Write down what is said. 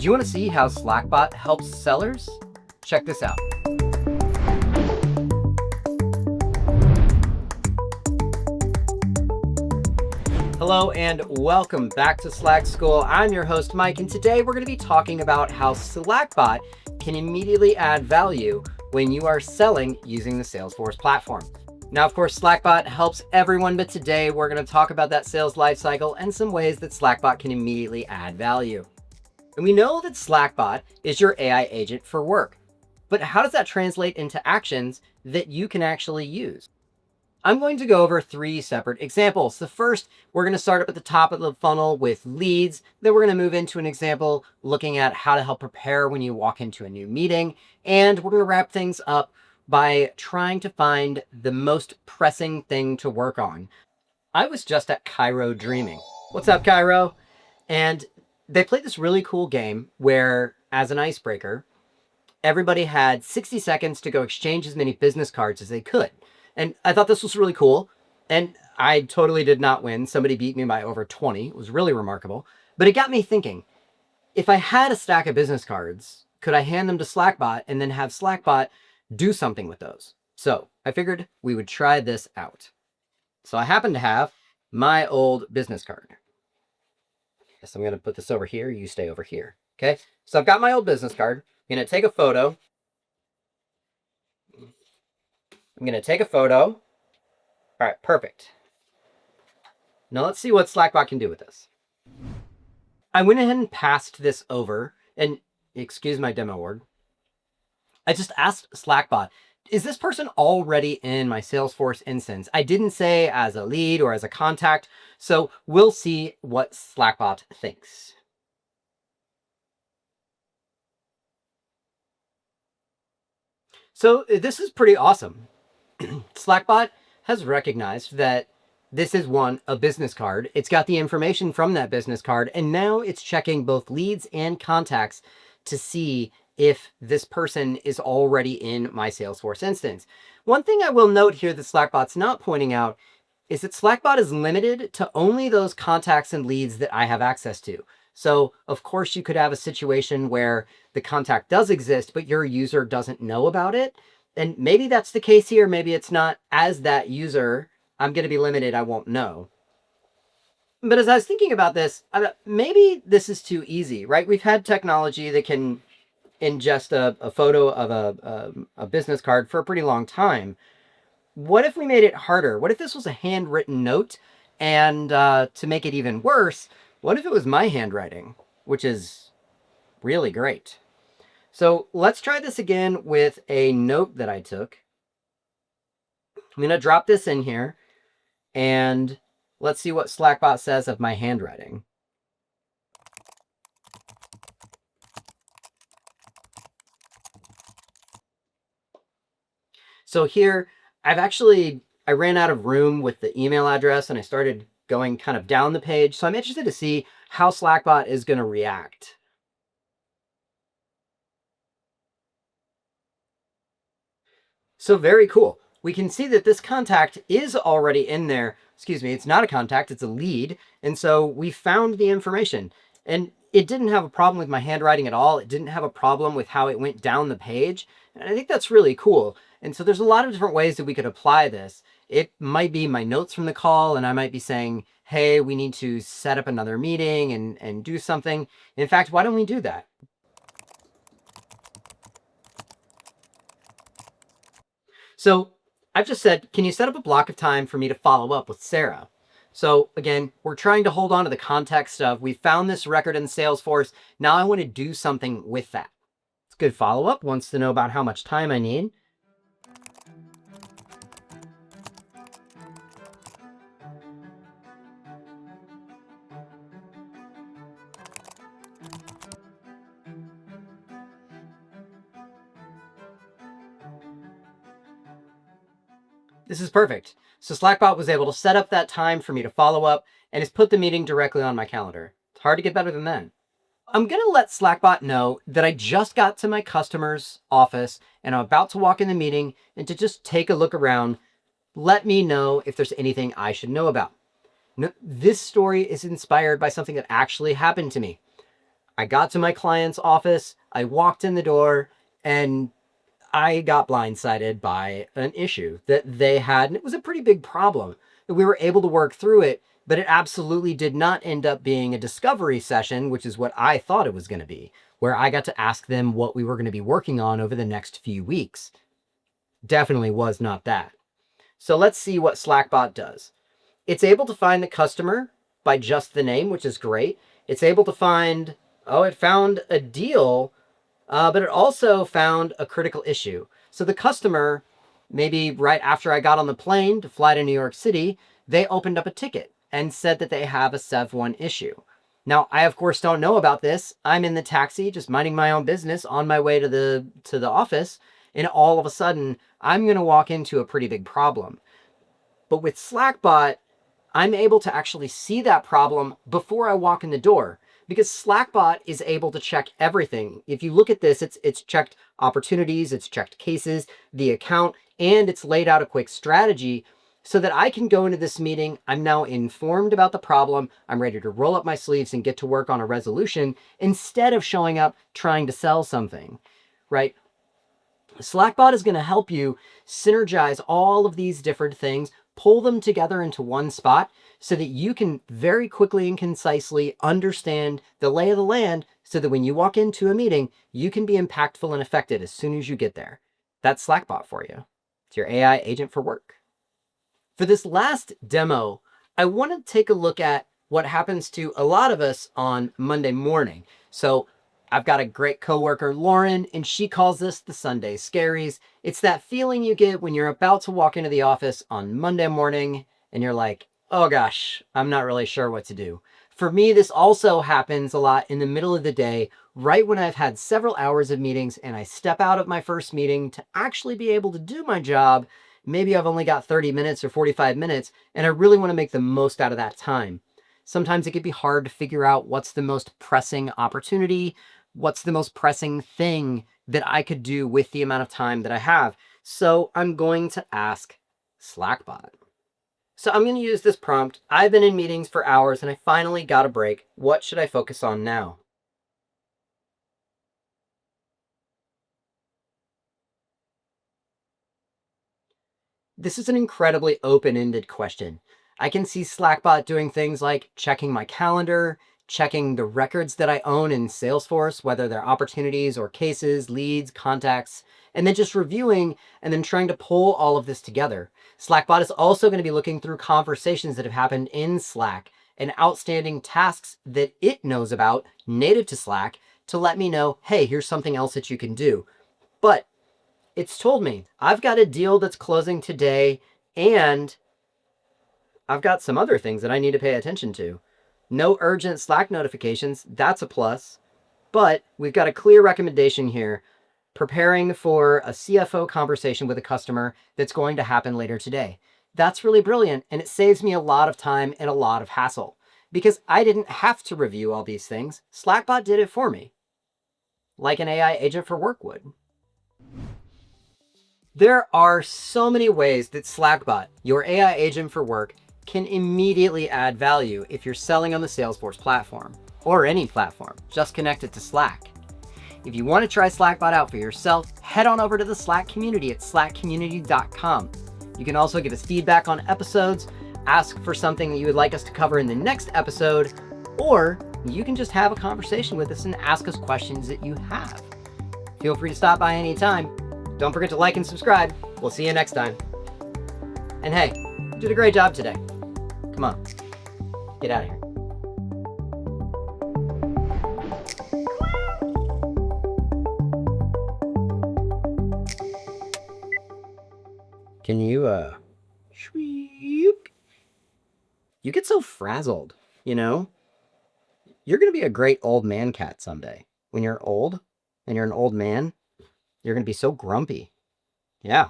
you want to see how Slackbot helps sellers? Check this out. Hello and welcome back to Slack School. I'm your host, Mike, and today we're going to be talking about how Slackbot can immediately add value when you are selling using the Salesforce platform. Now, of course, Slackbot helps everyone, but today we're going to talk about that sales lifecycle and some ways that Slackbot can immediately add value. And we know that Slackbot is your AI agent for work, but how does that translate into actions that you can actually use? I'm going to go over 3 separate examples. The first, we're going to start up at the top of the funnel with leads. Then we're going to move into an example looking at how to help prepare when you walk into a new meeting. And we're going to wrap things up by trying to find the most pressing thing to work on. I was just at Cairo Dreaming. What's up, Cairo? And they played this really cool game where, as an icebreaker, everybody had 60 seconds to go exchange as many business cards as they could. And I thought this was really cool. And I totally did not win. Somebody beat me by over 20. It was really remarkable. But it got me thinking, if I had a stack of business cards, could I hand them to Slackbot and then have Slackbot do something with those? So I figured we would try this out. So I happen to have my old business card. So I'm going to put this over here. You stay over here. Okay. So I've got my old business card. I'm going to take a photo. All right, perfect. Now let's see what Slackbot can do with this. I went ahead and passed this over, and excuse my demo word. I just asked Slackbot, is this person already in my Salesforce instance? I didn't say as a lead or as a contact, so we'll see what Slackbot thinks. So this is pretty awesome. Slackbot has recognized that this is a business card. It's got the information from that business card, and now it's checking both leads and contacts to see if this person is already in my Salesforce instance. One thing I will note here that Slackbot's not pointing out is that Slackbot is limited to only those contacts and leads that I have access to. So of course you could have a situation where the contact does exist, but your user doesn't know about it. And maybe that's the case here. Maybe it's not. As that user, I'm going to be limited. I won't know. But as I was thinking about this, maybe this is too easy, right? We've had technology that can ingest a photo of a business card for a pretty long time. What if we made it harder? What if this was a handwritten note? And to make it even worse, what if it was my handwriting, which is really great? So let's try this again with a note that I took. I'm going to drop this in here and let's see what Slackbot says of my handwriting. So here, I ran out of room with the email address and I started going kind of down the page. So I'm interested to see how Slackbot is going to react. So very cool. We can see that this contact is already in there. Excuse me, it's not a contact, it's a lead. And so we found the information. And it didn't have a problem with my handwriting at all. It didn't have a problem with how it went down the page. And I think that's really cool. And so there's a lot of different ways that we could apply this. It might be my notes from the call, and I might be saying, hey, we need to set up another meeting and do something. In fact, why don't we do that? So I've just said, can you set up a block of time for me to follow up with Sarah? So again, we're trying to hold on to the context of, we found this record in Salesforce. Now I want to do something with that. It's good follow-up. Wants to know about how much time I need. This is perfect. So Slackbot was able to set up that time for me to follow up and has put the meeting directly on my calendar. It's hard to get better than that. I'm going to let Slackbot know that I just got to my customer's office and I'm about to walk in the meeting and to just take a look around. Let me know if there's anything I should know about. This story is inspired by something that actually happened to me. I got to my client's office, I walked in the door, and I got blindsided by an issue that they had, and it was a pretty big problem. We were able to work through it, but it absolutely did not end up being a discovery session, which is what I thought it was going to be, where I got to ask them what we were going to be working on over the next few weeks. Definitely was not that. So let's see what Slackbot does. It's able to find the customer by just the name, which is great. It's able to find, it found a deal, but it also found a critical issue. So the customer, maybe right after I got on the plane to fly to New York City, they opened up a ticket and said that they have a Sev1 issue. Now, I of course don't know about this. I'm in the taxi, just minding my own business on my way to the office, and all of a sudden, I'm going to walk into a pretty big problem. But with Slackbot, I'm able to actually see that problem before I walk in the door, because Slackbot is able to check everything. If you look at this, it's checked opportunities, it's checked cases, the account, and it's laid out a quick strategy so that I can go into this meeting. I'm now informed about the problem. I'm ready to roll up my sleeves and get to work on a resolution instead of showing up trying to sell something, right? Slackbot is going to help you synergize all of these different things, pull them together into one spot so that you can very quickly and concisely understand the lay of the land so that when you walk into a meeting, you can be impactful and effective as soon as you get there. That's Slackbot for you. It's your AI agent for work. For this last demo, I want to take a look at what happens to a lot of us on Monday morning. So I've got a great coworker, Lauren, and she calls this the Sunday Scaries. It's that feeling you get when you're about to walk into the office on Monday morning and you're like, oh gosh, I'm not really sure what to do. For me, this also happens a lot in the middle of the day, right when I've had several hours of meetings and I step out of my first meeting to actually be able to do my job. Maybe I've only got 30 minutes or 45 minutes, and I really want to make the most out of that time. Sometimes it can be hard to figure out what's the most pressing opportunity, what's the most pressing thing that I could do with the amount of time that I have. So I'm going to ask Slackbot. So I'm going to use this prompt. I've been in meetings for hours and I finally got a break. What should I focus on now? This is an incredibly open-ended question. I can see Slackbot doing things like checking my calendar, checking the records that I own in Salesforce, whether they're opportunities or cases, leads, contacts, and then just reviewing and then trying to pull all of this together. Slackbot is also going to be looking through conversations that have happened in Slack and outstanding tasks that it knows about native to Slack to let me know, hey, here's something else that you can do. But it's told me I've got a deal that's closing today and I've got some other things that I need to pay attention to. No urgent Slack notifications, that's a plus. But we've got a clear recommendation here, preparing for a CFO conversation with a customer that's going to happen later today. That's really brilliant, and it saves me a lot of time and a lot of hassle because I didn't have to review all these things. Slackbot did it for me, like an AI agent for work would. There are so many ways that Slackbot, your AI agent for work, can immediately add value if you're selling on the Salesforce platform, or any platform. Just connect it to Slack. If you want to try Slackbot out for yourself, head on over to the Slack community at slackcommunity.com. You can also give us feedback on episodes, ask for something that you would like us to cover in the next episode, or you can just have a conversation with us and ask us questions that you have. Feel free to stop by anytime. Don't forget to like and subscribe. We'll see you next time. And hey, you did a great job today. Come on, get out of here. Can you, shweek? You get so frazzled, you know? You're going to be a great old man cat someday. When you're old and you're an old man, you're going to be so grumpy. Yeah.